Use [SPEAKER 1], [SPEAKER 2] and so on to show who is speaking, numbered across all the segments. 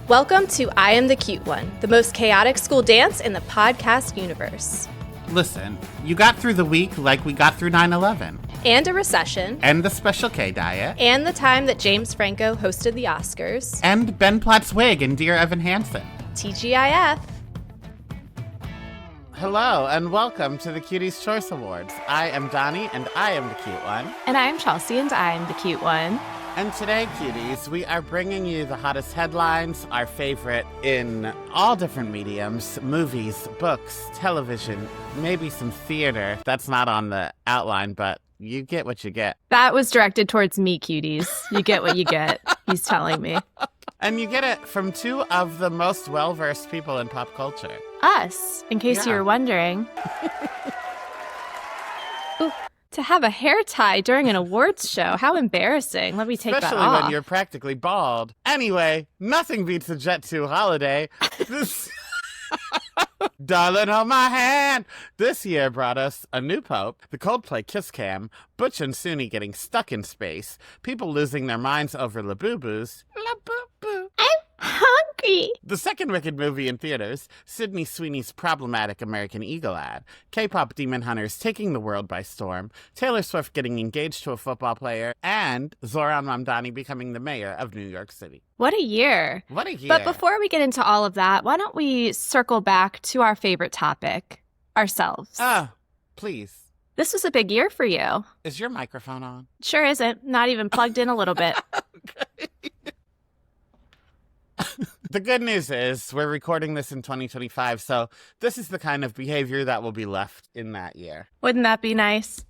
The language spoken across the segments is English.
[SPEAKER 1] Welcome to I Am the Cute One, the most chaotic school dance in the podcast universe.
[SPEAKER 2] Listen, you got through the week like we got through 9/11.
[SPEAKER 1] And a recession.
[SPEAKER 2] And the Special K diet.
[SPEAKER 1] And the time that James Franco hosted the Oscars.
[SPEAKER 2] And Ben Platt's wig and Dear Evan Hansen.
[SPEAKER 1] TGIF.
[SPEAKER 2] Hello, and welcome to the Cuties Choice Awards. I am Donnie, and I am the cute one.
[SPEAKER 3] And I'm Chelsea, and I'm the cute one.
[SPEAKER 2] And today, cuties, we are bringing you the hottest headlines, our favorite in all different mediums, movies, books, television, maybe some theater. That's not on the outline, but you get what you get.
[SPEAKER 3] That was directed towards me, cuties. You get what you get, he's telling me.
[SPEAKER 2] And you get it from two of the most well-versed people in pop culture.
[SPEAKER 3] Us, in case you were wondering. Ooh, to have a hair tie during an awards show, how embarrassing. Let me take that off.
[SPEAKER 2] Especially when you're practically bald. Anyway, nothing beats a Jet 2 holiday. Darling, hold my hand. This year brought us a new pope, the Coldplay kiss cam, Butch and Suni getting stuck in space, people losing their minds over Labubu's. Labubu.
[SPEAKER 3] I'm hungry.
[SPEAKER 2] The second Wicked movie in theaters, Sydney Sweeney's problematic American Eagle ad, K-pop demon hunters taking the world by storm, Taylor Swift getting engaged to a football player, and Zohran Mamdani becoming the mayor of New York City.
[SPEAKER 3] What a year.
[SPEAKER 2] What a year.
[SPEAKER 3] But before we get into all of that, why don't we circle back to our favorite topic, ourselves.
[SPEAKER 2] Please.
[SPEAKER 3] This was a big year for you.
[SPEAKER 2] Is your microphone on?
[SPEAKER 3] Sure isn't. Not even plugged in a little bit.
[SPEAKER 2] Okay. The good news is we're recording this in 2025, so this is the kind of behavior that will be left in that year.
[SPEAKER 3] Wouldn't that be nice?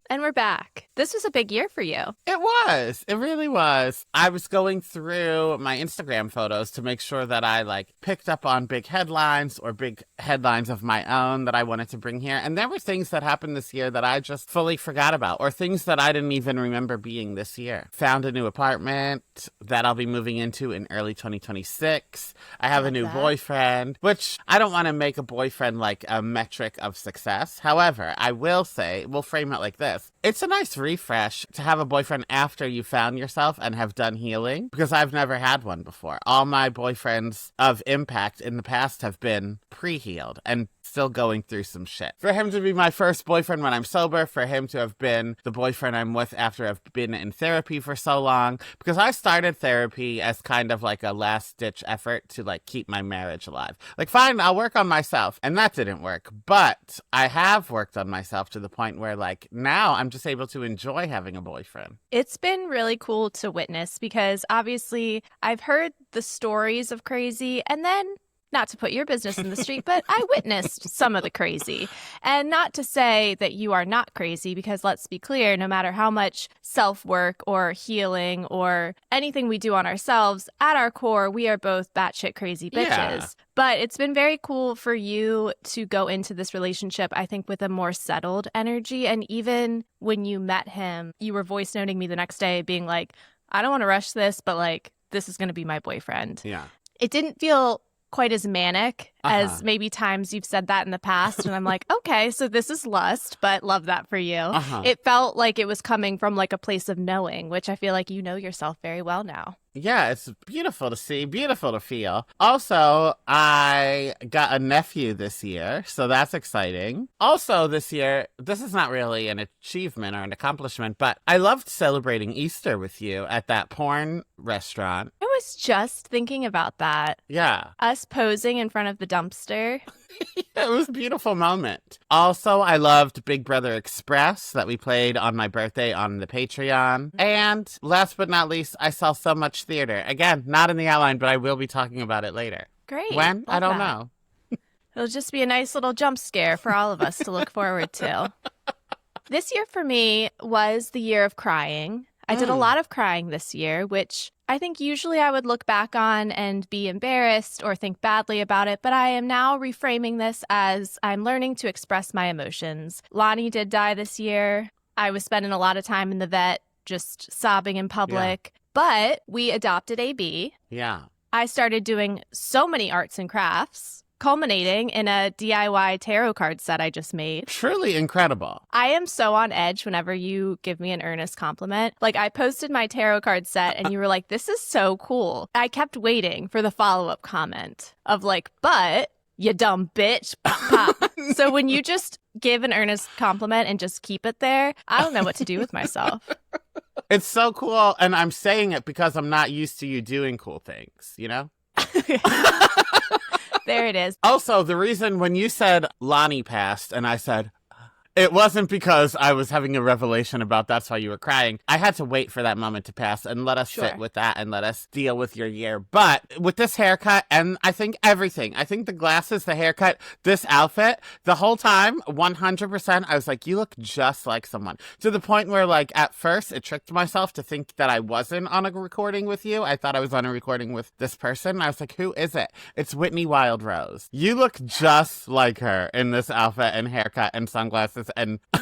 [SPEAKER 1] And we're back. This was a big year for you.
[SPEAKER 2] It was. It really was. I was going through my Instagram photos to make sure that I picked up on big headlines or big headlines of my own that I wanted to bring here. And there were things that happened this year that I just fully forgot about, or things that I didn't even remember being this year. Found a new apartment that I'll be moving into in early 2026. I have a new boyfriend, which I don't want to make a boyfriend like a metric of success. However, I will say, we'll frame it like this. It's a nice refresh to have a boyfriend after you found yourself and have done healing, because I've never had one before. All my boyfriends of impact in the past have been pre-healed and still going through some shit. For him to be my first boyfriend when I'm sober, for him to have been the boyfriend I'm with after I've been in therapy for so long, because I started therapy as kind of like a last-ditch effort to keep my marriage alive. Fine, I'll work on myself. And that didn't work. But I have worked on myself to the point where now I'm just able to enjoy having a boyfriend.
[SPEAKER 1] It's been really cool to witness because obviously I've heard the stories of crazy, and then, not to put your business in the street, but I witnessed some of the crazy. And not to say that you are not crazy, because let's be clear, no matter how much self-work or healing or anything we do on ourselves, at our core, we are both batshit crazy bitches. Yeah. But it's been very cool for you to go into this relationship, I think, with a more settled energy. And even when you met him, you were voice noting me the next day being like, I don't want to rush this, but this is going to be my boyfriend.
[SPEAKER 2] Yeah.
[SPEAKER 1] It didn't feel quite as manic as maybe times you've said that in the past. And I'm like, okay, so this is lust, but love that for you. It felt like it was coming from a place of knowing, which I feel like you know yourself very well now.
[SPEAKER 2] Yeah, it's beautiful to see, beautiful to feel. Also, I got a nephew this year, so that's exciting. Also this year, this is not really an achievement or an accomplishment, but I loved celebrating Easter with you at that porn restaurant.
[SPEAKER 1] I was just thinking about that.
[SPEAKER 2] Yeah.
[SPEAKER 1] Us posing in front of the dumpster.
[SPEAKER 2] It was a beautiful moment. Also, I loved Big Brother Express that we played on my birthday on the Patreon. And last but not least, I saw so much theater. Again, not in the outline, but I will be talking about it later.
[SPEAKER 1] Great.
[SPEAKER 2] When? I don't know.
[SPEAKER 1] It'll just be a nice little jump scare for all of us to look forward to. This year for me was the year of crying. I did a lot of crying this year, which I think usually I would look back on and be embarrassed or think badly about it, but I am now reframing this as I'm learning to express my emotions. Lonnie did die this year. I was spending a lot of time in the vet just sobbing in public, but we adopted AB.
[SPEAKER 2] Yeah.
[SPEAKER 1] I started doing so many arts and crafts, culminating in a DIY tarot card set I just made.
[SPEAKER 2] Truly incredible.
[SPEAKER 1] I am so on edge whenever you give me an earnest compliment. Like, I posted my tarot card set and you were like, this is so cool. I kept waiting for the follow-up comment of like, but you dumb bitch. Pop, pop. So when you just give an earnest compliment and just keep it there, I don't know what to do with myself.
[SPEAKER 2] It's so cool. And I'm saying it because I'm not used to you doing cool things, you know?
[SPEAKER 1] There it is.
[SPEAKER 2] Also, the reason when you said Lonnie passed and I said, it wasn't because I was having a revelation about that's why you were crying. I had to wait for that moment to pass and let us sit with that and let us deal with your year. But with this haircut and I think everything, I think the glasses, the haircut, this outfit, the whole time, 100%, I was like, you look just like someone. To the point where, like, at first, it tricked myself to think that I wasn't on a recording with you. I thought I was on a recording with this person. I was like, who is it? It's Whitney Wild Rose. You look just like her in this outfit and haircut and sunglasses. And
[SPEAKER 1] I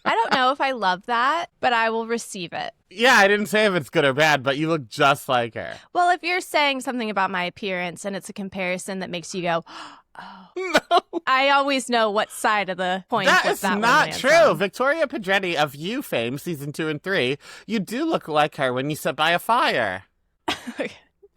[SPEAKER 1] don't know if I love that, but I will receive it.
[SPEAKER 2] yeah, I didn't say if it's good or bad, but you look just like her.
[SPEAKER 1] Well, if you're saying something about my appearance and it's a comparison that makes you go, oh,
[SPEAKER 2] No,
[SPEAKER 1] I always know what side of the point
[SPEAKER 2] that
[SPEAKER 1] with
[SPEAKER 2] is
[SPEAKER 1] that one
[SPEAKER 2] not
[SPEAKER 1] lands
[SPEAKER 2] true.
[SPEAKER 1] on.
[SPEAKER 2] Victoria Pedretti of You fame, season 2 and 3, you do look like her when you sit by a fire.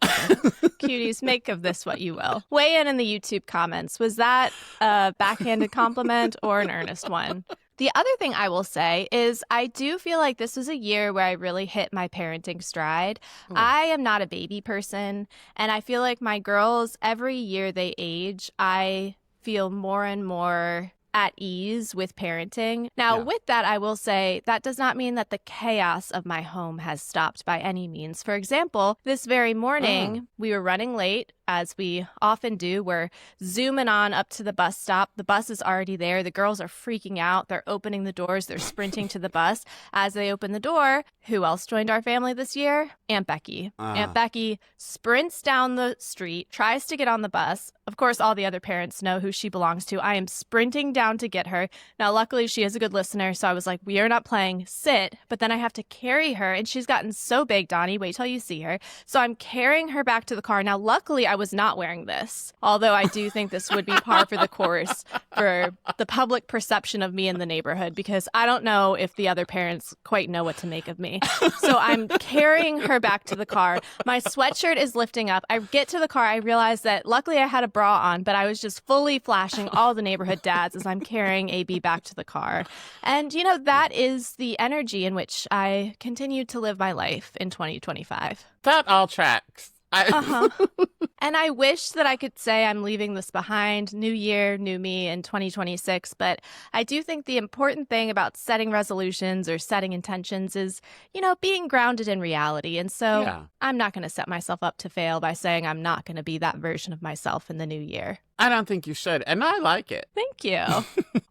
[SPEAKER 1] Cuties, make of this what you will. Weigh in the YouTube comments. Was that a backhanded compliment or an earnest one? The other thing I will say is I do feel like this was a year where I really hit my parenting stride. I am not a baby person, and I feel like my girls, every year they age, I feel more and more at ease with parenting. Now, with that, I will say that does not mean that the chaos of my home has stopped by any means. For example, this very morning, we were running late, as we often do. We're zooming on up to the bus stop. The bus is already there. The girls are freaking out. They're opening the doors. They're sprinting to the bus. As they open the door, who else joined our family this year? Aunt Becky. Aunt Becky sprints down the street, tries to get on the bus. Of course, all the other parents know who she belongs to. I am sprinting down to get her. Now, luckily, she is a good listener, so I was like, we are not playing sit, but then I have to carry her, and she's gotten so big, Donnie, wait till you see her. So I'm carrying her back to the car. Now, luckily, I was not wearing this, although I do think this would be par for the course for the public perception of me in the neighborhood, because I don't know if the other parents quite know what to make of me. So I'm carrying her back to the car. My sweatshirt is lifting up. I get to the car. I realize that luckily I had a bra on, but I was just fully flashing all the neighborhood dads as I'm carrying AB back to the car. And, you know, that is the energy in which I continue to live my life in 2025.
[SPEAKER 2] That all tracks.
[SPEAKER 1] And I wish that I could say I'm leaving this behind, new year, new me in 2026. But I do think the important thing about setting resolutions or setting intentions is, you know, being grounded in reality. And so I'm not going to set myself up to fail by saying I'm not going to be that version of myself in the new year.
[SPEAKER 2] I don't think you should, and I like it.
[SPEAKER 1] Thank you.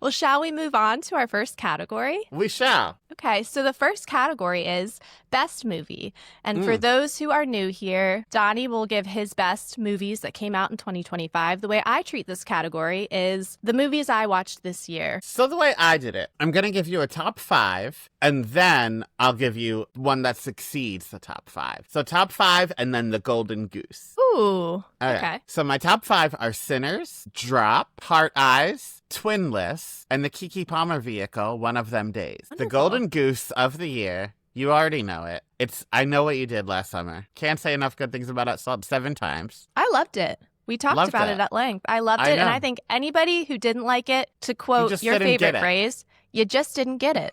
[SPEAKER 1] Well, shall we move on to our first category?
[SPEAKER 2] We shall.
[SPEAKER 1] Okay, so the first category is Best Movie. And for those who are new here, Donnie will give his best movies that came out in 2025. The way I treat this category is the movies I watched this year.
[SPEAKER 2] So the way I did it, I'm going to give you a top 5, and then I'll give you one that succeeds the top 5. So top 5, and then the Golden Goose.
[SPEAKER 1] Ooh, okay.
[SPEAKER 2] So my top 5 are Sinners, Drop, Heart Eyes, Twinless, and the Keke Palmer vehicle, One of Them Days.
[SPEAKER 1] Wonderful.
[SPEAKER 2] The Golden Goose of the year. You already know it. It's I Know What You Did Last Summer. Can't say enough good things about it. Saw it 7 times.
[SPEAKER 1] I loved it. We talked
[SPEAKER 2] Loved
[SPEAKER 1] about
[SPEAKER 2] it.
[SPEAKER 1] it at length. I loved
[SPEAKER 2] I
[SPEAKER 1] it. And
[SPEAKER 2] know.
[SPEAKER 1] I think anybody who didn't like it, to quote
[SPEAKER 2] just
[SPEAKER 1] your
[SPEAKER 2] didn't get
[SPEAKER 1] favorite
[SPEAKER 2] it.
[SPEAKER 1] phrase, you just didn't get it.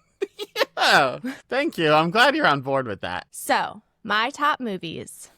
[SPEAKER 2] Oh, thank you. I'm glad you're on board with that.
[SPEAKER 1] So, my top movies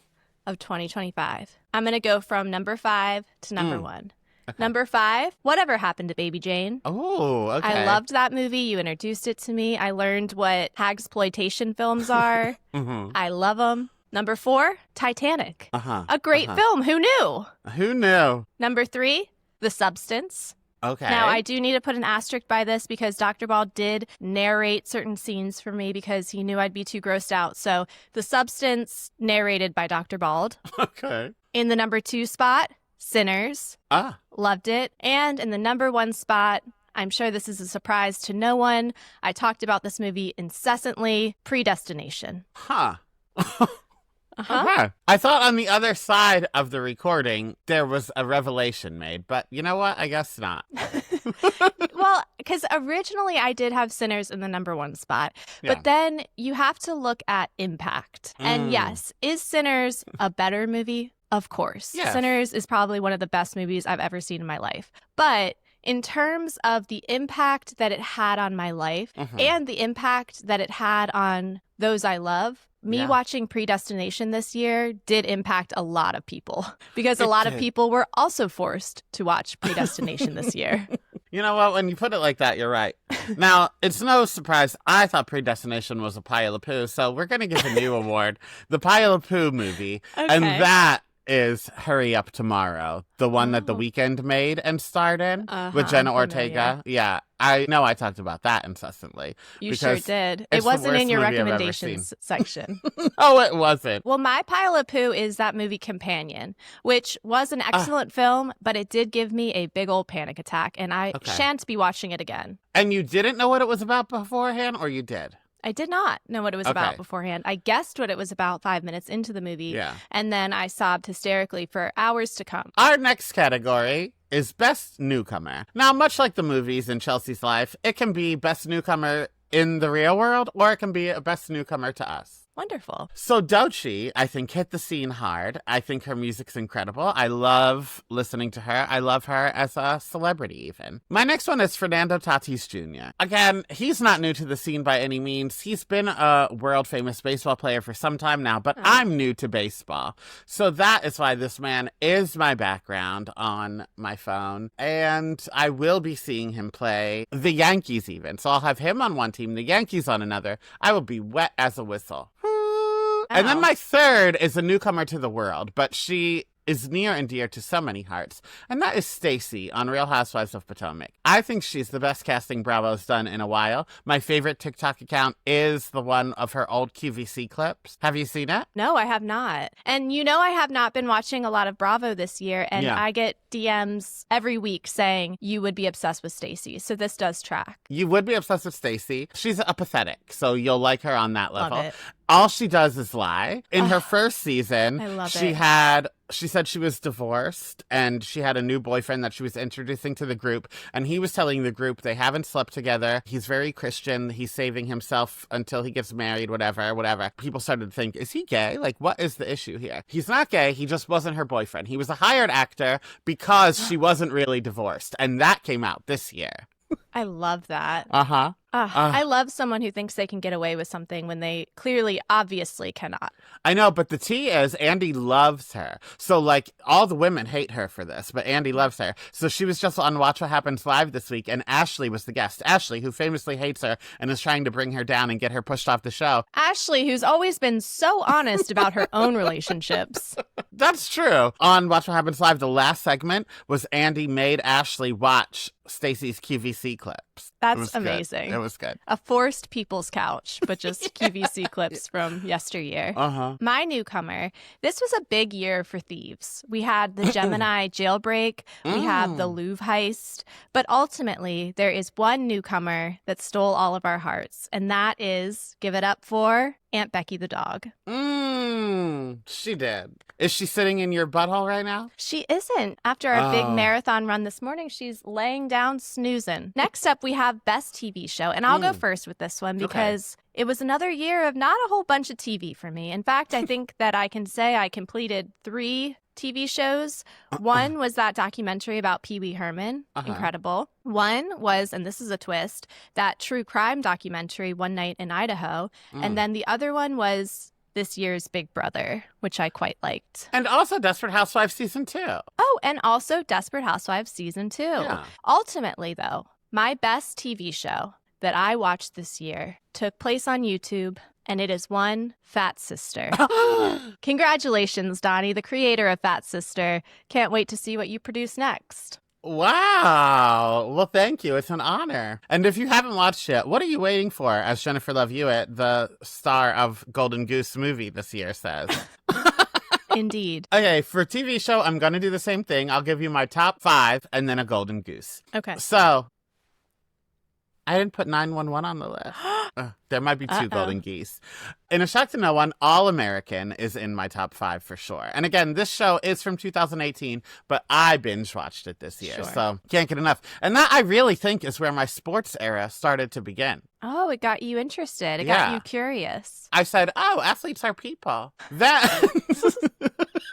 [SPEAKER 1] of 2025. I'm going to go from number 5 to number 1.
[SPEAKER 2] Okay.
[SPEAKER 1] Number 5, Whatever Happened to Baby Jane.
[SPEAKER 2] Oh, okay.
[SPEAKER 1] I loved that movie. You introduced it to me. I learned what hagsploitation films are. I love them. Number 4, Titanic. A great film. Who knew?
[SPEAKER 2] Who knew?
[SPEAKER 1] Number 3, The Substance.
[SPEAKER 2] Okay.
[SPEAKER 1] Now, I do need to put an asterisk by this because Dr. Ball did narrate certain scenes for me because he knew I'd be too grossed out. So, The Substance, narrated by Dr. Bald.
[SPEAKER 2] Okay.
[SPEAKER 1] In the number 2 spot, Sinners. Loved it. And in the number 1 spot, I'm sure this is a surprise to no one, I talked about this movie incessantly, Predestination. Uh-huh.
[SPEAKER 2] Okay. I thought on the other side of the recording, there was a revelation made, but you know what? I guess not.
[SPEAKER 1] Well, because originally I did have Sinners in the number one spot,
[SPEAKER 2] Yeah.
[SPEAKER 1] but then you have to look at impact. And yes, is Sinners a better movie? Of course.
[SPEAKER 2] Yes.
[SPEAKER 1] Sinners is probably one of the best movies I've ever seen in my life. But in terms of the impact that it had on my life and the impact that it had on those I love, me watching Predestination this year did impact a lot of people because a lot of people were also forced to watch Predestination this year.
[SPEAKER 2] You know what? When you put it like that, you're right. Now, it's no surprise. I thought Predestination was a pile of poo, so we're going to give a new award, the pile of poo movie.
[SPEAKER 1] Okay.
[SPEAKER 2] And that is Hurry Up Tomorrow, the one that The Weeknd made and starred in with Jenna
[SPEAKER 1] I'm
[SPEAKER 2] Ortega.
[SPEAKER 1] familiar.
[SPEAKER 2] Yeah, I know I talked about that incessantly.
[SPEAKER 1] You sure
[SPEAKER 2] because
[SPEAKER 1] did. It
[SPEAKER 2] it's the
[SPEAKER 1] wasn't in
[SPEAKER 2] worst
[SPEAKER 1] your
[SPEAKER 2] movie I've ever
[SPEAKER 1] recommendations section.
[SPEAKER 2] No, it wasn't.
[SPEAKER 1] Well, my pile of poo is that movie Companion, which was an excellent film, but it did give me a big old panic attack, and I shan't be watching it again.
[SPEAKER 2] And you didn't know what it was about beforehand, or you did?
[SPEAKER 1] I did not know what it was about beforehand. I guessed what it was about 5 minutes into the movie, and then I sobbed hysterically for hours to come.
[SPEAKER 2] Our next category is Best Newcomer. Now, much like the movies in Chelsea's life, it can be Best Newcomer in the real world, or it can be a Best Newcomer to us.
[SPEAKER 1] Wonderful.
[SPEAKER 2] So Doechii, I think, hit the scene hard. I think her music's incredible. I love listening to her. I love her as a celebrity, even. My next one is Fernando Tatis Jr. Again, he's not new to the scene by any means. He's been a world-famous baseball player for some time now, but I'm new to baseball. So that is why this man is my background on my phone. And I will be seeing him play the Yankees even. So I'll have him on one team, the Yankees on another. I will be wet as a whistle. And then my third is a newcomer to the world, but she is near and dear to so many hearts, and that is Stacey on Real Housewives of Potomac. I think she's the best casting Bravo's done in a while. My favorite TikTok account is the one of her old QVC clips. Have you seen it?
[SPEAKER 1] No, I have not. And you know I have not been watching a lot of Bravo this year, and I get DMs every week saying you would be obsessed with Stacey, so this does track.
[SPEAKER 2] You would be obsessed with Stacey. She's apathetic, so you'll like her on that level.
[SPEAKER 1] Love it.
[SPEAKER 2] All she does is lie. In her first season,
[SPEAKER 1] I love
[SPEAKER 2] she said she was divorced and she had a new boyfriend that she was introducing to the group. And he was telling the group they haven't slept together. He's very Christian. He's saving himself until he gets married, whatever. People started to think, is he gay? Like, what is the issue here? He's not gay. He just wasn't her boyfriend. He was a hired actor because she wasn't really divorced. And that came out this year.
[SPEAKER 1] I love that.
[SPEAKER 2] Uh-huh.
[SPEAKER 1] I love someone who thinks they can get away with something when they clearly, obviously cannot.
[SPEAKER 2] I know, but the tea is Andy loves her. So, like, all the women hate her for this, but Andy loves her. So she was just on Watch What Happens Live this week, and Ashley was the guest. Ashley, who famously hates her and is trying to bring her down and get her pushed off the show.
[SPEAKER 1] Ashley, who's always been so honest about her own relationships.
[SPEAKER 2] That's true. On Watch What Happens Live, the last segment was Andy made Ashley watch Stacey's QVC clips.
[SPEAKER 1] That's amazing.
[SPEAKER 2] It was good.
[SPEAKER 1] A forced people's couch, but just QVC clips from yesteryear. My newcomer, this was a big year for thieves. We had the Gemini jailbreak, we have the Louvre heist, but ultimately there is one newcomer that stole all of our hearts, and that is, give it up for Aunt Becky the dog.
[SPEAKER 2] She did. Is she sitting in your butthole right now?
[SPEAKER 1] She isn't. After our big marathon run this morning, she's laying down snoozing. Next up, we have Best TV Show. And I'll go first with this one because it was another year of not a whole bunch of TV for me. In fact, I think that I can say I completed 3 TV shows. One was that documentary about Pee Wee Herman. Incredible. One was, and this is a twist, that true crime documentary, One Night in Idaho. And then the other one was this year's Big Brother, which I quite liked.
[SPEAKER 2] And also Desperate Housewives Season 2.
[SPEAKER 1] Oh, and also Desperate Housewives Season 2.
[SPEAKER 2] Yeah.
[SPEAKER 1] Ultimately, though, my best TV show that I watched this year took place on YouTube, and it is one Fat Sister. Congratulations, Donnie, the creator of Fat Sister. Can't wait to see what you produce next.
[SPEAKER 2] Wow. Well, thank you. It's an honor. And if you haven't watched it, what are you waiting for, as Jennifer Love Hewitt, the star of Golden Goose movie this year, says?
[SPEAKER 1] Indeed.
[SPEAKER 2] Okay, for TV show, I'm going to do the same thing. I'll give you my top 5 and then a Golden Goose.
[SPEAKER 1] Okay.
[SPEAKER 2] So, I didn't put 911 on the list. There might be two
[SPEAKER 1] Uh-oh.
[SPEAKER 2] golden geese. In a shock to no one, All American is in my top 5 for sure. And again, this show is from 2018, but I binge watched it this year,
[SPEAKER 1] Sure.
[SPEAKER 2] so can't get enough. And that I really think is where my sports era started to begin.
[SPEAKER 1] Oh, it got you interested. It
[SPEAKER 2] Yeah.
[SPEAKER 1] got you curious.
[SPEAKER 2] I said, oh, athletes are people.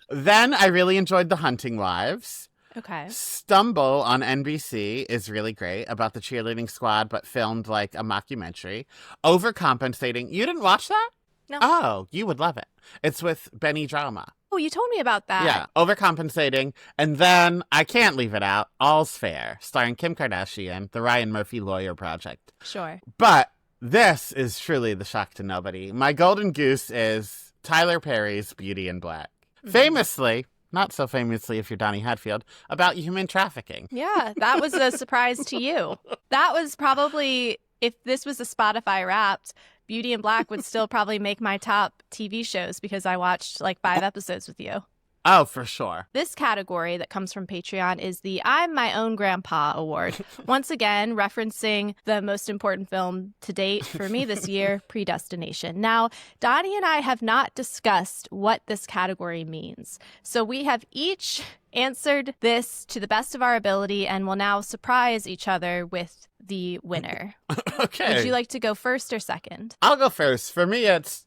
[SPEAKER 2] Then I really enjoyed The Hunting Wives.
[SPEAKER 1] Okay.
[SPEAKER 2] Stumble on NBC is really great, about the cheerleading squad, but filmed like a mockumentary. Overcompensating. You didn't watch that?
[SPEAKER 1] No.
[SPEAKER 2] Oh, you would love it. It's with Benny Drama.
[SPEAKER 1] Oh, you told me about that.
[SPEAKER 2] Yeah, Overcompensating. And then, I can't leave it out, All's Fair, starring Kim Kardashian, the Ryan Murphy Lawyer Project.
[SPEAKER 1] Sure.
[SPEAKER 2] But this is truly the shock to nobody. My golden goose is Tyler Perry's Beauty in Black. Famously, not so famously if you're Donny Hadfield, about human trafficking.
[SPEAKER 1] Yeah, that was a surprise to you. That was probably, if this was a Spotify Wrapped, Beauty in Black would still probably make my top TV shows because I watched like 5 episodes with you.
[SPEAKER 2] Oh, for sure.
[SPEAKER 1] This category that comes from Patreon is the I'm My Own Grandpa Award. Once again, referencing the most important film to date for me this year, Predestination. Now, Donnie and I have not discussed what this category means. So we have each answered this to the best of our ability and will now surprise each other with the winner.
[SPEAKER 2] Okay.
[SPEAKER 1] Would you like to go first or second?
[SPEAKER 2] I'll go first. For me, it's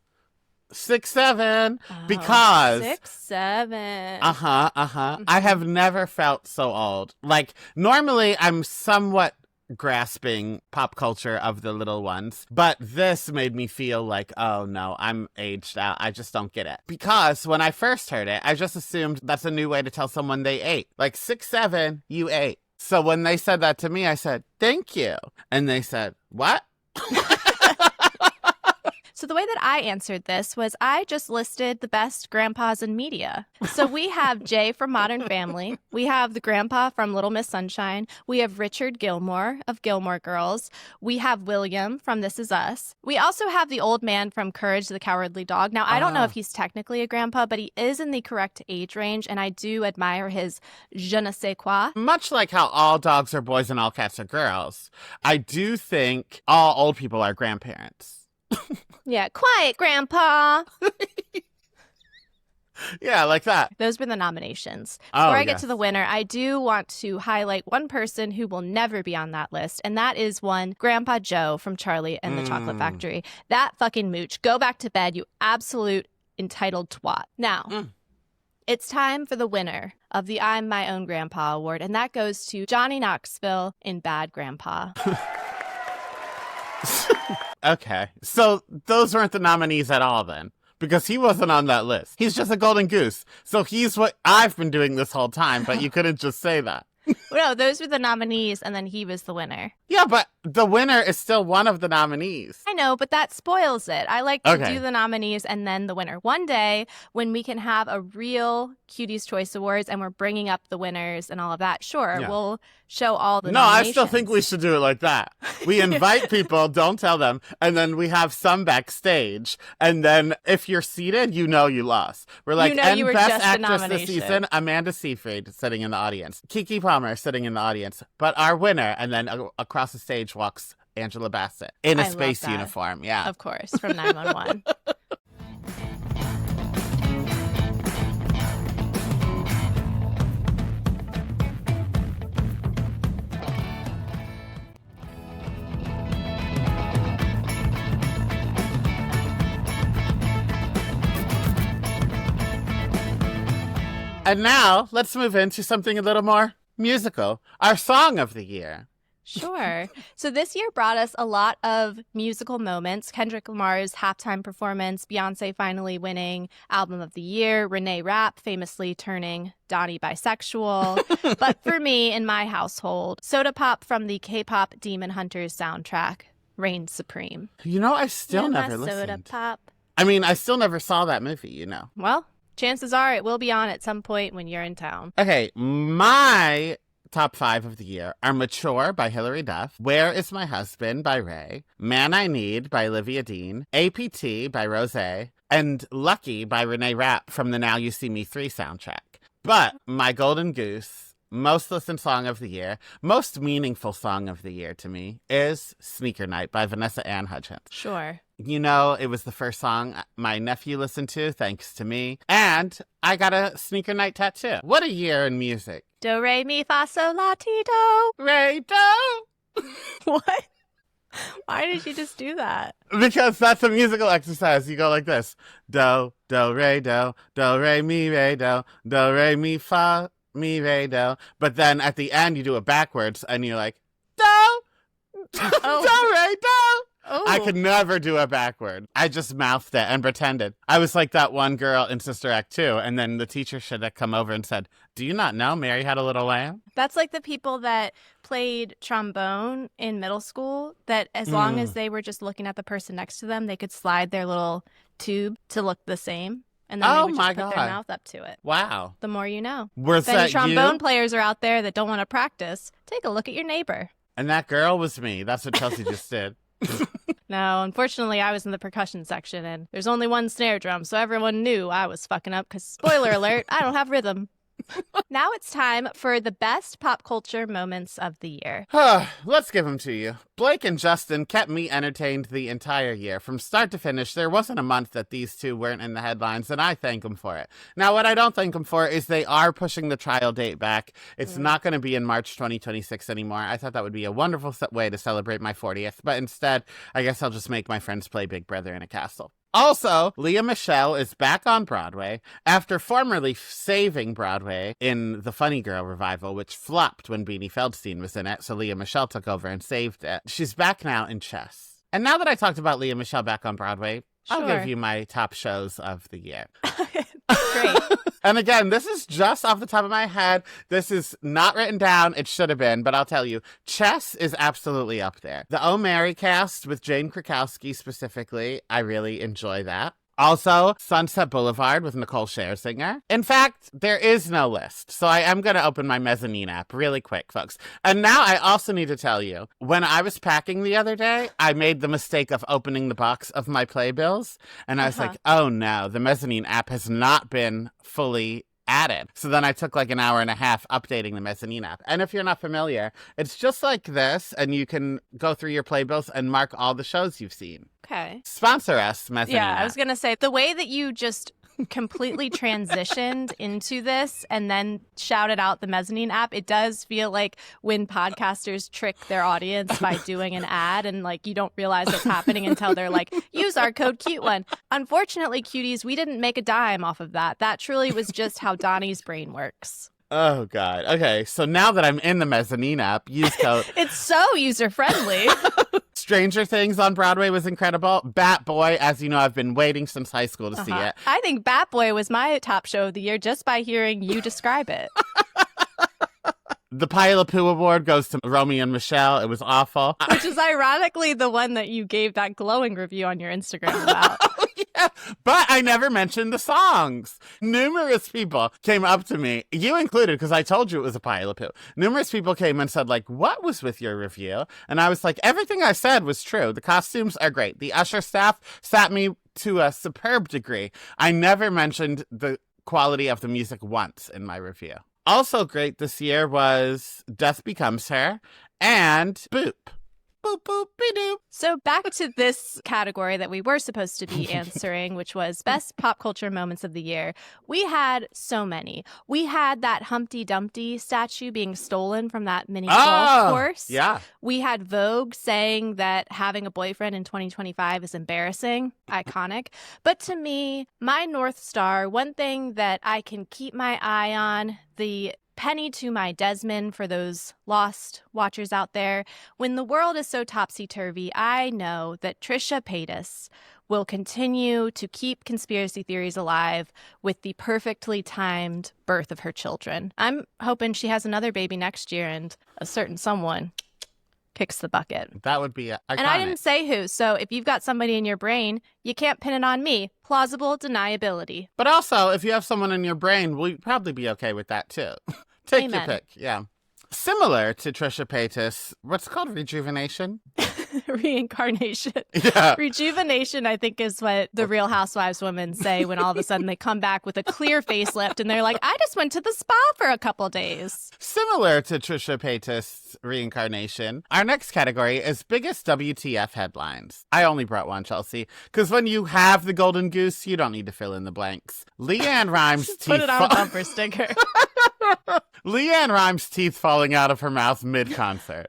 [SPEAKER 2] 6'7",
[SPEAKER 1] Oh,
[SPEAKER 2] because
[SPEAKER 1] 6'7".
[SPEAKER 2] I have never felt so old. Like, normally I'm somewhat grasping pop culture of the little ones, but this made me feel like, oh no, I'm aged out. I just don't get it. Because when I first heard it, I just assumed that's a new way to tell someone they ate. Like, 6'7", you ate. So when they said that to me, I said, thank you. And they said, what?
[SPEAKER 1] So the way that I answered this was I just listed the best grandpas in media. So we have Jay from Modern Family. We have the grandpa from Little Miss Sunshine. We have Richard Gilmore of Gilmore Girls. We have William from This Is Us. We also have the old man from Courage the Cowardly Dog. Now, I don't know if he's technically a grandpa, but he is in the correct age range, and I do admire his je ne sais quoi.
[SPEAKER 2] Much like how all dogs are boys and all cats are girls, I do think all old people are grandparents.
[SPEAKER 1] Yeah, quiet, grandpa.
[SPEAKER 2] Yeah, like that.
[SPEAKER 1] Those were the nominations.
[SPEAKER 2] Oh,
[SPEAKER 1] Before I get
[SPEAKER 2] yes.
[SPEAKER 1] to the winner, I do want to highlight one person who will never be on that list, and that is one Grandpa Joe from Charlie and the Chocolate Factory. That fucking mooch. Go back to bed, you absolute entitled twat. Now, it's time for the winner of the I'm My Own Grandpa Award, and that goes to Johnny Knoxville in Bad Grandpa.
[SPEAKER 2] Okay, so those weren't the nominees at all then, because he wasn't on that list. He's just a golden goose. So he's what I've been doing this whole time, but you couldn't just say that.
[SPEAKER 1] No, those were the nominees, and then he was the winner.
[SPEAKER 2] Yeah, but the winner is still one of the nominees.
[SPEAKER 1] I know, but that spoils it. I like to
[SPEAKER 2] Okay.
[SPEAKER 1] do the nominees and then the winner. One day, when we can have a real Cuties Choice Awards and we're bringing up the winners and all of that, sure,
[SPEAKER 2] Yeah.
[SPEAKER 1] we'll show all the
[SPEAKER 2] No, I
[SPEAKER 1] nominations.
[SPEAKER 2] still think we should do it like that. We invite people, don't tell them, and then we have some backstage. And then if you're seated, you know you lost. We're like,
[SPEAKER 1] You know
[SPEAKER 2] and
[SPEAKER 1] you were
[SPEAKER 2] best
[SPEAKER 1] just a
[SPEAKER 2] actress this
[SPEAKER 1] nomination.
[SPEAKER 2] season, Amanda Seyfried sitting in the audience, Kiki Palmer sitting in the audience, but our winner, and then across the stage walks Angela Bassett in a
[SPEAKER 1] I love
[SPEAKER 2] space
[SPEAKER 1] that.
[SPEAKER 2] uniform. Yeah.
[SPEAKER 1] Of course, from 911.
[SPEAKER 2] And now let's move into something a little more musical. Our song of the year.
[SPEAKER 1] Sure. So this year brought us a lot of musical moments. Kendrick Lamar's halftime performance, Beyonce finally winning Album of the Year, Renee Rapp famously turning Donnie bisexual. But for me, in my household, Soda Pop from the K-pop Demon Hunters soundtrack reigned supreme.
[SPEAKER 2] You know, I still
[SPEAKER 1] You're my
[SPEAKER 2] never
[SPEAKER 1] Soda
[SPEAKER 2] listened.
[SPEAKER 1] Pop.
[SPEAKER 2] I mean, I still never saw that movie, you know.
[SPEAKER 1] Well, chances are it will be on at some point when you're in town.
[SPEAKER 2] Okay, my top 5 of the year are Mature by Hilary Duff, Where Is My Husband by Ray, Man I Need by Olivia Dean, APT by Rose, and Lucky by Renee Rapp from the Now You See Me 3 soundtrack. But my golden goose most listened song of the year, most meaningful song of the year to me is Sneaker Night by Vanessa Ann Hudgens.
[SPEAKER 1] Sure.
[SPEAKER 2] You know, it was the first song my nephew listened to, thanks to me. And I got a Sneaker Night tattoo. What a year in music.
[SPEAKER 1] Do, re, mi, fa, sol, la, ti, do.
[SPEAKER 2] Ray, do.
[SPEAKER 1] What? Why did you just do that?
[SPEAKER 2] Because that's a musical exercise. You go like this. Do, re, do, re, mi, mi, fa, mi, re, do. But then at the end, you do it backwards, and you're like, do, do, re, do.
[SPEAKER 1] Oh.
[SPEAKER 2] I could never do it backward. I just mouthed it and pretended. I was like that one girl in Sister Act 2, and then the teacher should have come over and said, do you not know Mary Had a Little Lamb?
[SPEAKER 1] That's like the people that played trombone in middle school, that as long as they were just looking at the person next to them, they could slide their little tube to look the same. And then they would just put their mouth up to it.
[SPEAKER 2] Wow.
[SPEAKER 1] The more you know.
[SPEAKER 2] Was
[SPEAKER 1] if any
[SPEAKER 2] that
[SPEAKER 1] trombone
[SPEAKER 2] you?
[SPEAKER 1] players are out there that don't want to practice, take a look at your neighbor.
[SPEAKER 2] And that girl was me. That's what Chelsea just did.
[SPEAKER 1] No, unfortunately, I was in the percussion section, and there's only one snare drum, so everyone knew I was fucking up because, spoiler alert, I don't have rhythm. Now it's time for the best pop culture moments of the year.
[SPEAKER 2] Let's give them to you. Blake and Justin kept me entertained the entire year. From start to finish, there wasn't a month that these two weren't in the headlines, and I thank them for it. Now, what I don't thank them for is they are pushing the trial date back. It's not going to be in March 2026 anymore. I thought that would be a wonderful way to celebrate my 40th, but instead, I guess I'll just make my friends play Big Brother in a castle. Also, Lea Michele is back on Broadway after formerly saving Broadway in the Funny Girl revival, which flopped when Beanie Feldstein was in it, so Lea Michele took over and saved it. She's back now in Chess. And now that I talked about Lea Michele back on Broadway, I'll give you my top shows of the year.
[SPEAKER 1] Great.
[SPEAKER 2] And again, this is just off the top of my head. This is not written down. It should have been, but I'll tell you, Chess is absolutely up there. The Oh Mary cast with Jane Krakowski specifically, I really enjoy that. Also, Sunset Boulevard with Nicole Scherzinger. In fact, there is no list, so I am going to open my mezzanine app really quick, folks. And now I also need to tell you, when I was packing the other day, I made the mistake of opening the box of my playbills, and I was like, oh no, the mezzanine app has not been fully added. So then I took like an hour and a half updating the mezzanine app. And if you're not familiar, it's just like this, and you can go through your playbills and mark all the shows you've seen.
[SPEAKER 1] Okay.
[SPEAKER 2] Sponsor us, mezzanine
[SPEAKER 1] Yeah,
[SPEAKER 2] app.
[SPEAKER 1] I was going to say, the way that you just completely transitioned into this and then shouted out the mezzanine app, it does feel like when podcasters trick their audience by doing an ad and like you don't realize what's happening until they're like, use our code CUTE1. Unfortunately, cuties, we didn't make a dime off of that. That truly was just how Donnie's brain works.
[SPEAKER 2] Oh, God. Okay, so now that I'm in the mezzanine app, use code.
[SPEAKER 1] It's so user-friendly.
[SPEAKER 2] Stranger Things on Broadway was incredible. Bat Boy, as you know, I've been waiting since high school to see it.
[SPEAKER 1] I think Bat Boy was my top show of the year just by hearing you describe it.
[SPEAKER 2] The Pile of Poo Award goes to Romeo and Michelle. It was awful.
[SPEAKER 1] Which is ironically the one that you gave that glowing review on your Instagram about.
[SPEAKER 2] Yeah, but I never mentioned the songs. Numerous people came up to me, you included, because I told you it was a pile of poo. Numerous people came and said, like, what was with your review? And I was like, everything I said was true. The costumes are great. The usher staff sat me to a superb degree. I never mentioned the quality of the music once in my review. Also great this year was Death Becomes Her and Boop. Boop, boop, be-doop.
[SPEAKER 1] So back to this category that we were supposed to be answering, which was best pop culture moments of the year. We had so many. We had that Humpty Dumpty statue being stolen from that mini golf course.
[SPEAKER 2] Yeah.
[SPEAKER 1] We had Vogue saying that having a boyfriend in 2025 is embarrassing. Iconic. But to me, my North Star, one thing that I can keep my eye on, the penny to my Desmond for those lost watchers out there. When the world is so topsy-turvy, I know that Trisha Paytas will continue to keep conspiracy theories alive with the perfectly timed birth of her children. I'm hoping she has another baby next year and a certain someone kicks the bucket.
[SPEAKER 2] That would be iconic.
[SPEAKER 1] And I didn't say who, so if you've got somebody in your brain, you can't pin it on me. Plausible deniability.
[SPEAKER 2] But also, if you have someone in your brain, we'll probably be okay with that too. Take
[SPEAKER 1] Amen.
[SPEAKER 2] your pick. Yeah. Similar to Trisha Paytas, what's it called rejuvenation?
[SPEAKER 1] Reincarnation.
[SPEAKER 2] Yeah.
[SPEAKER 1] Rejuvenation, I think, is what the Real Housewives women say when all of a sudden they come back with a clear facelift and they're like, I just went to the spa for a couple days.
[SPEAKER 2] Similar to Trisha Paytas' reincarnation, our next category is biggest WTF headlines. I only brought one, Chelsea, because when you have the golden goose, you don't need to fill in the blanks. LeAnn Rimes' teeth.
[SPEAKER 1] Put it on a bumper sticker.
[SPEAKER 2] LeAnn Rimes' teeth falling out of her mouth mid-concert.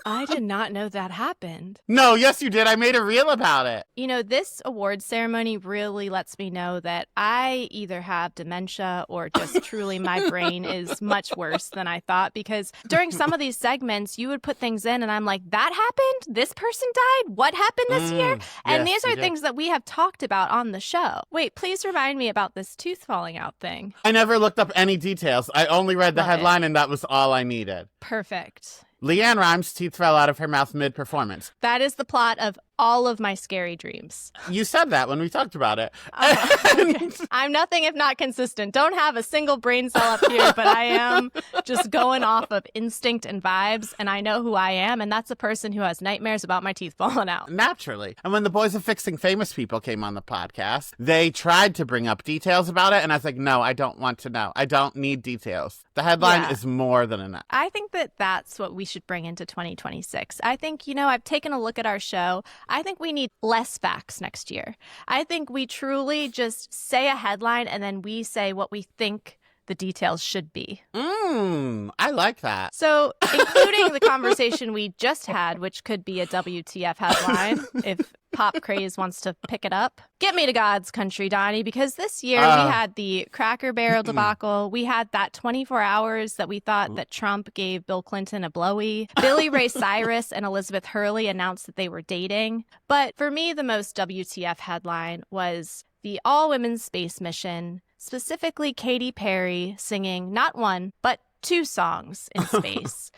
[SPEAKER 1] I did not know that happened.
[SPEAKER 2] No, yes, you did. I made a reel about it.
[SPEAKER 1] You know, this awards ceremony really lets me know that I either have dementia or just truly my brain is much worse than I thought, because during some of these segments, you would put things in and I'm like, that happened? This person died? What happened this year? And
[SPEAKER 2] yes,
[SPEAKER 1] these are things that we have talked about on the show. Wait, please remind me about this tooth falling out thing.
[SPEAKER 2] I never looked up any details. I only read the
[SPEAKER 1] Love
[SPEAKER 2] headline, and that was all I needed.
[SPEAKER 1] Perfect.
[SPEAKER 2] LeAnn Rimes' teeth fell out of her mouth mid-performance.
[SPEAKER 1] That is the plot of all of my scary dreams.
[SPEAKER 2] You said that when we talked about it.
[SPEAKER 1] Okay. I'm nothing if not consistent. Don't have a single brain cell up here, but I am just going off of instinct and vibes, and I know who I am, and that's a person who has nightmares about my teeth falling out.
[SPEAKER 2] Naturally. And when the Boys of Fixing Famous People came on the podcast, they tried to bring up details about it, and I was like, no, I don't want to know. I don't need details. The headline is more than enough.
[SPEAKER 1] I think that that's what we should bring into 2026. I think, you know, I've taken a look at our show. I think we need less facts next year. I think we truly just say a headline and then we say what we think the details should be.
[SPEAKER 2] I like that.
[SPEAKER 1] So, including the conversation we just had, which could be a WTF headline if Pop Craze wants to pick it up. Get me to God's country, Donnie, because this year we had the Cracker Barrel debacle. We had that 24 hours that we thought that Trump gave Bill Clinton a blowy. Billy Ray Cyrus and Elizabeth Hurley announced that they were dating. But for me, the most WTF headline was the all-women's space mission, specifically Katy Perry singing not one, but 2 songs in space.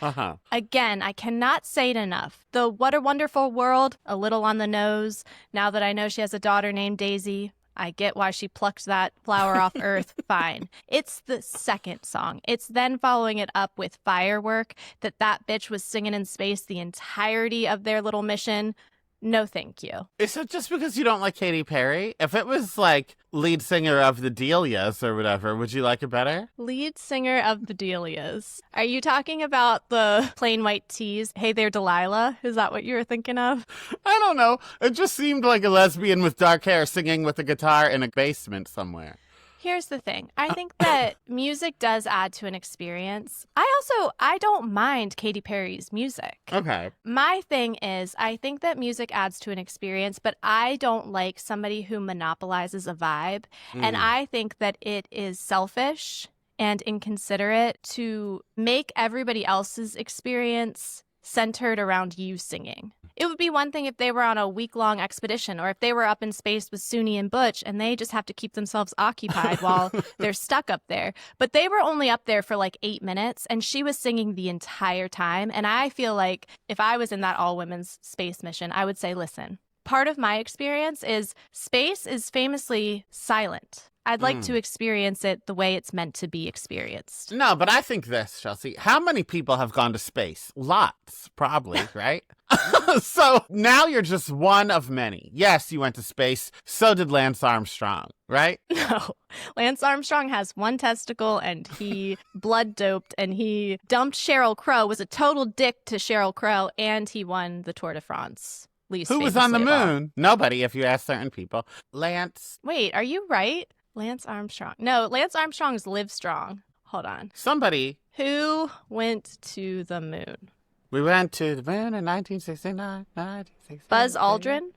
[SPEAKER 1] Again, I cannot say it enough. The What a Wonderful World, a little on the nose. Now that I know she has a daughter named Daisy, I get why she plucked that flower off Earth. Fine. It's the second song. It's then following it up with Firework, that bitch was singing in space the entirety of their little mission. No, thank you.
[SPEAKER 2] Is it just because you don't like Katy Perry? If it was like lead singer of the Delias or whatever, would you like it better?
[SPEAKER 1] Lead singer of the Delias. Are you talking about the Plain White Tees? Hey There, Delilah? Is that what you were thinking of?
[SPEAKER 2] I don't know. It just seemed like a lesbian with dark hair singing with a guitar in a basement somewhere.
[SPEAKER 1] Here's the thing. I think that music does add to an experience. I don't mind Katy Perry's music.
[SPEAKER 2] Okay.
[SPEAKER 1] My thing is, I think that music adds to an experience, but I don't like somebody who monopolizes a vibe. And I think that it is selfish and inconsiderate to make everybody else's experience centered around you singing. It would be one thing if they were on a week-long expedition, or if they were up in space with Suni and Butch and they just have to keep themselves occupied while they're stuck up there. But they were only up there for like 8 minutes and she was singing the entire time. And I feel like if I was in that all-women's space mission, I would say, listen, part of my experience is space is famously silent. I'd like to experience it the way it's meant to be experienced.
[SPEAKER 2] No, but I think this, Chelsea. How many people have gone to space? Lots, probably, right? So now you're just one of many. Yes, you went to space. So did Lance Armstrong, right?
[SPEAKER 1] No. Lance Armstrong has one testicle and he blood doped and he dumped Sheryl Crow, was a total dick to Sheryl Crow, and he won the Tour de France.
[SPEAKER 2] Who was on the moon? Nobody, if you ask certain people. Lance.
[SPEAKER 1] Wait, are you right? Lance Armstrong. No, Lance Armstrong's Live Strong. Hold on.
[SPEAKER 2] Somebody.
[SPEAKER 1] Who went to the moon?
[SPEAKER 2] We went to the moon in 1969.
[SPEAKER 1] Buzz Aldrin?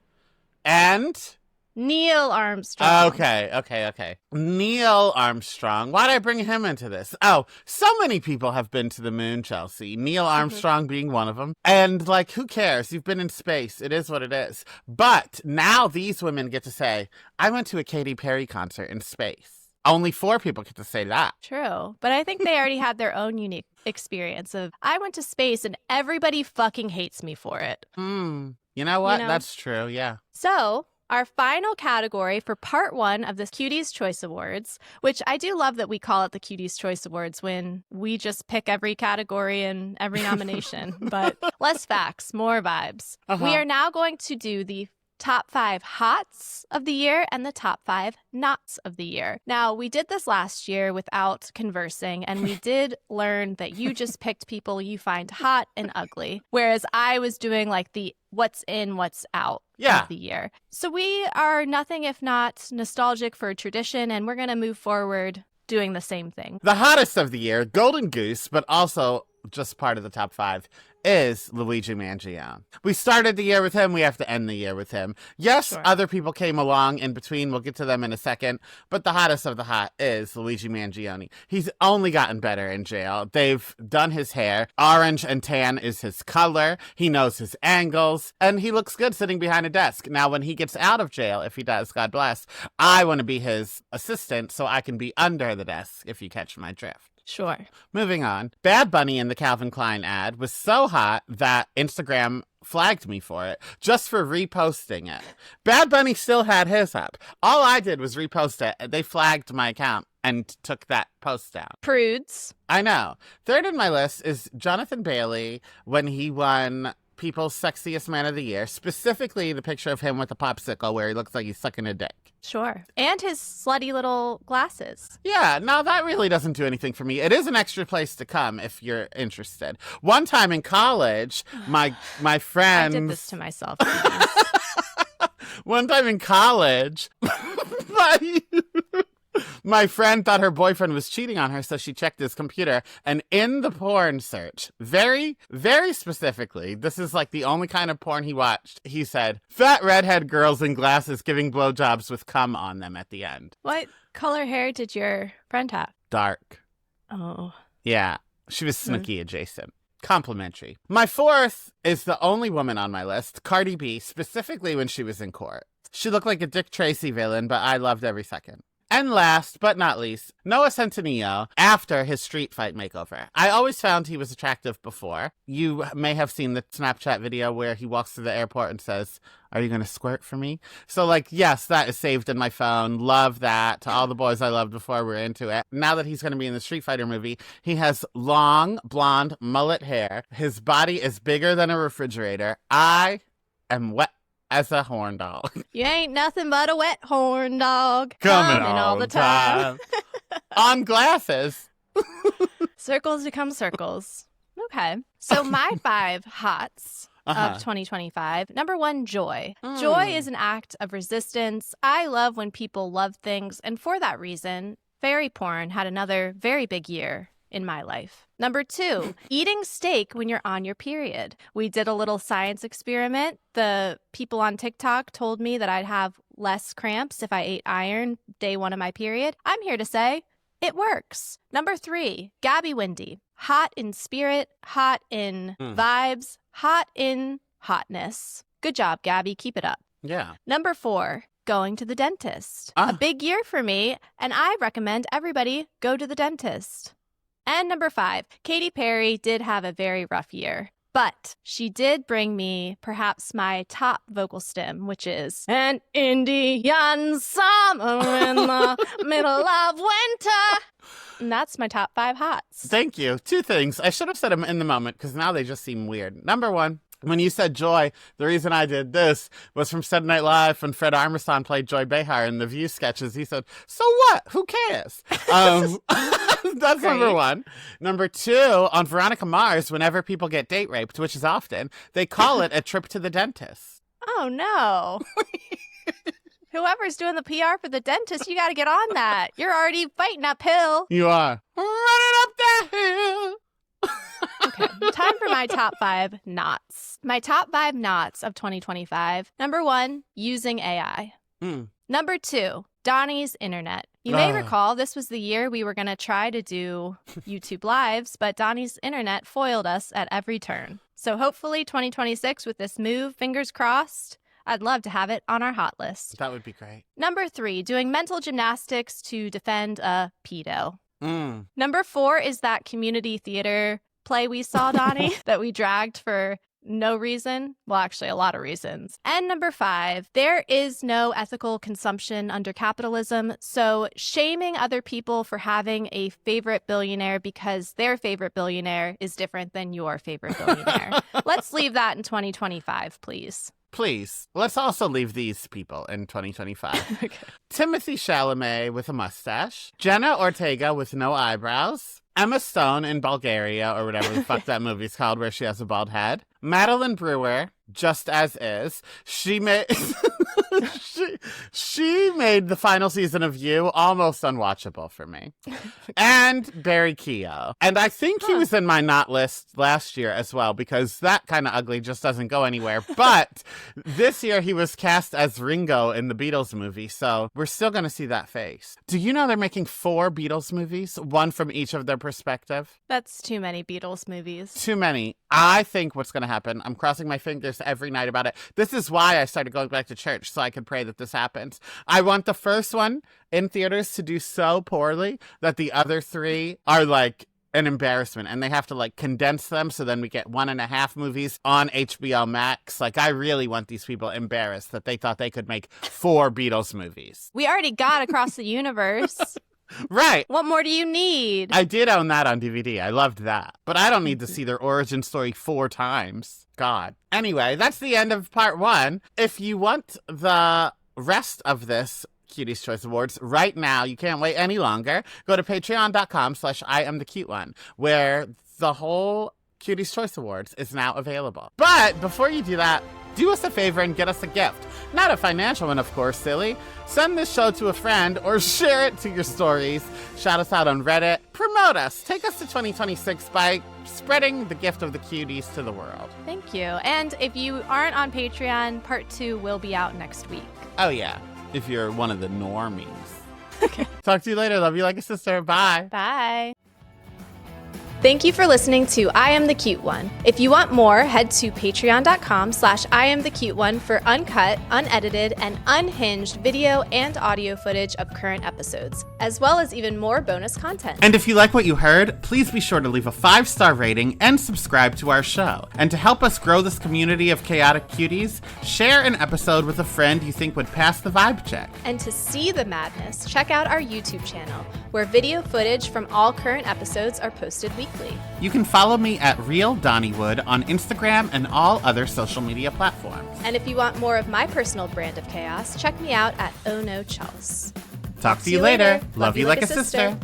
[SPEAKER 2] And?
[SPEAKER 1] Neil Armstrong.
[SPEAKER 2] Okay. Neil Armstrong. Why'd I bring him into this? Oh, so many people have been to the moon, Chelsea. Neil Armstrong being one of them. And, like, who cares? You've been in space. It is what it is. But now these women get to say, I went to a Katy Perry concert in space. Only 4 people get to say that.
[SPEAKER 1] True. But I think they already had their own unique experience of, I went to space and everybody fucking hates me for it.
[SPEAKER 2] You know what? That's true, yeah.
[SPEAKER 1] So, Our final category for part 1 of the Cuties Choice Awards, which I do love that we call it the Cuties Choice Awards when we just pick every category and every nomination. But less facts, more vibes. We are now going to do the top 5 hots of the year and the top 5 nots of the year. Now, we did this last year without conversing, and we did learn that you just picked people you find hot and ugly, whereas I was doing like the what's in, what's out of the year. So we are nothing if not nostalgic for tradition, and we're going to move forward doing the same thing.
[SPEAKER 2] The hottest of the year, Golden Goose, but also just part of the top 5, is Luigi Mangione. We started the year with him. We have to end the year with him. Yes, other people came along in between. We'll get to them in a second. But the hottest of the hot is Luigi Mangione. He's only gotten better in jail. They've done his hair. Orange and tan is his color. He knows his angles. And he looks good sitting behind a desk. Now, when he gets out of jail, if he does, God bless, I want to be his assistant so I can be under the desk, if you catch my drift.
[SPEAKER 1] Sure.
[SPEAKER 2] Moving on. Bad Bunny in the Calvin Klein ad was so hot that Instagram flagged me for it, just for reposting it. Bad Bunny still had his up. All I did was repost it. They flagged my account and took that post down.
[SPEAKER 1] Prudes.
[SPEAKER 2] I know. Third in my list is Jonathan Bailey when he won People's Sexiest Man of the Year, specifically the picture of him with a popsicle where he looks like he's sucking a dick.
[SPEAKER 1] Sure. And his slutty little glasses.
[SPEAKER 2] Yeah, no, that really doesn't do anything for me. It is an extra place to come if you're interested. One time in college, my friend...
[SPEAKER 1] I did this to myself.
[SPEAKER 2] One time in college, my friend thought her boyfriend was cheating on her, so she checked his computer. And in the porn search, very, very specifically, this is like the only kind of porn he watched, he said, fat redhead girls in glasses giving blowjobs with cum on them at the end.
[SPEAKER 1] What color hair did your friend have?
[SPEAKER 2] Dark.
[SPEAKER 1] Oh.
[SPEAKER 2] Yeah, she was Snooki adjacent. Complimentary. My fourth is the only woman on my list, Cardi B, specifically when she was in court. She looked like a Dick Tracy villain, but I loved every second. And last but not least, Noah Centineo after his street fight makeover. I always found he was attractive before. You may have seen the Snapchat video where he walks through the airport and says, "Are you going to squirt for me?" So, like, yes, that is saved in my phone. Love that. To all the boys I loved before we're into it. Now that he's going to be in the Street Fighter movie, he has long, blonde, mullet hair. His body is bigger than a refrigerator. I am wet as a horn dog.
[SPEAKER 1] You ain't nothing but a wet horn dog.
[SPEAKER 2] Coming
[SPEAKER 1] all the time.
[SPEAKER 2] On glasses.
[SPEAKER 1] Circles become circles. Okay. So my 5 hots of 2025. Number 1, joy. Joy is an act of resistance. I love when people love things. And for that reason, fairy porn had another very big year in my life. Number 2, eating steak when you're on your period. We did a little science experiment. The people on TikTok told me that I'd have less cramps if I ate iron day 1 of my period. I'm here to say it works. Number 3, Gabby Windy. Hot in spirit, hot in vibes, hot in hotness. Good job, Gabby. Keep it up.
[SPEAKER 2] Yeah.
[SPEAKER 1] Number 4, going to the dentist. A big year for me, and I recommend everybody go to the dentist. And number 5, Katy Perry did have a very rough year, but she did bring me perhaps my top vocal stem, which is an Indian summer in the middle of winter. And that's my top 5 hots.
[SPEAKER 2] Thank you. 2 things. I should have said them in the moment because now they just seem weird. Number 1, when you said Joy, the reason I did this was from Saturday Night Live when Fred Armisen played Joy Behar in the View sketches. He said, "So what? Who cares?" That's
[SPEAKER 1] Great.
[SPEAKER 2] Number 1. Number 2, on Veronica Mars, whenever people get date raped, which is often, they call it a trip to the dentist.
[SPEAKER 1] Oh, no. Whoever's doing the PR for the dentist, you got to get on that. You're already fighting uphill.
[SPEAKER 2] You are. Running up that hill.
[SPEAKER 1] Okay, time for my top 5 knots. My top 5 knots of 2025. Number 1, using AI. Number 2, Donnie's internet. You may recall this was the year we were going to try to do YouTube Lives, but Donnie's internet foiled us at every turn. So hopefully 2026 with this move, fingers crossed, I'd love to have it on our hot list.
[SPEAKER 2] That would be great.
[SPEAKER 1] Number 3, doing mental gymnastics to defend a pedo. Number 4 is that community theater play we saw, Donnie, that we dragged for No reason? Well, actually, a lot of reasons. And number 5, there is no ethical consumption under capitalism, so shaming other people for having a favorite billionaire because their favorite billionaire is different than your favorite billionaire. Let's leave that in 2025, please.
[SPEAKER 2] Please, let's also leave these people in 2025.
[SPEAKER 1] Okay.
[SPEAKER 2] Timothy Chalamet with a mustache, Jenna Ortega with no eyebrows, Emma Stone in Bulgaria, or whatever the fuck that movie's called, where she has a bald head, Madeline Brewer, just as is. She made she made the final season of You almost unwatchable for me. And Barry Keogh. And I think he was in my not list last year as well, because that kind of ugly just doesn't go anywhere. But this year he was cast as Ringo in the Beatles movie, so we're still going to see that face. Do you know they're making 4 Beatles movies, one from each of their perspective?
[SPEAKER 1] That's too many Beatles movies.
[SPEAKER 2] Too many. I think what's going to happen, I'm crossing my fingers every night about it. This is why I started going back to church, so I could pray that this happens. I want the first one in theaters to do so poorly that the other 3 are like an embarrassment, and they have to like condense them so then we get 1.5 movies on HBO Max. Like, I really want these people embarrassed that they thought they could make 4 Beatles movies.
[SPEAKER 1] We already got Across the Universe.
[SPEAKER 2] Right.
[SPEAKER 1] What more do you need?
[SPEAKER 2] I did own that on DVD. I loved that. But I don't need to see their origin story 4 times. God. Anyway, that's the end of part 1. If you want the rest of this Cuties Choice Awards right now, you can't wait any longer, go to patreon.com/IamTheCuteOne, where the whole Cuties Choice Awards is now available. But before you do that, do us a favor and get us a gift. Not a financial one, of course, silly. Send this show to a friend or share it to your stories. Shout us out on Reddit. Promote us. Take us to 2026 by spreading the gift of the cuties to the world.
[SPEAKER 1] Thank you. And if you aren't on Patreon, part 2 will be out next week.
[SPEAKER 2] Oh, yeah. If you're one of the normies. Okay. Talk to you later. Love you like a sister. Bye.
[SPEAKER 1] Bye. Thank you for listening to I Am the Cute One. If you want more, head to patreon.com/IamTheCuteOne for uncut, unedited, and unhinged video and audio footage of current episodes, as well as even more bonus content.
[SPEAKER 2] And if you like what you heard, please be sure to leave a 5-star rating and subscribe to our show. And to help us grow this community of chaotic cuties, share an episode with a friend you think would pass the vibe check.
[SPEAKER 1] And to see the madness, check out our YouTube channel, where video footage from all current episodes are posted weekly.
[SPEAKER 2] You can follow me at Real Donnywood on Instagram and all other social media platforms.
[SPEAKER 1] And if you want more of my personal brand of chaos, check me out at Oh No Chels.
[SPEAKER 2] Talk to you later. Love you like a sister.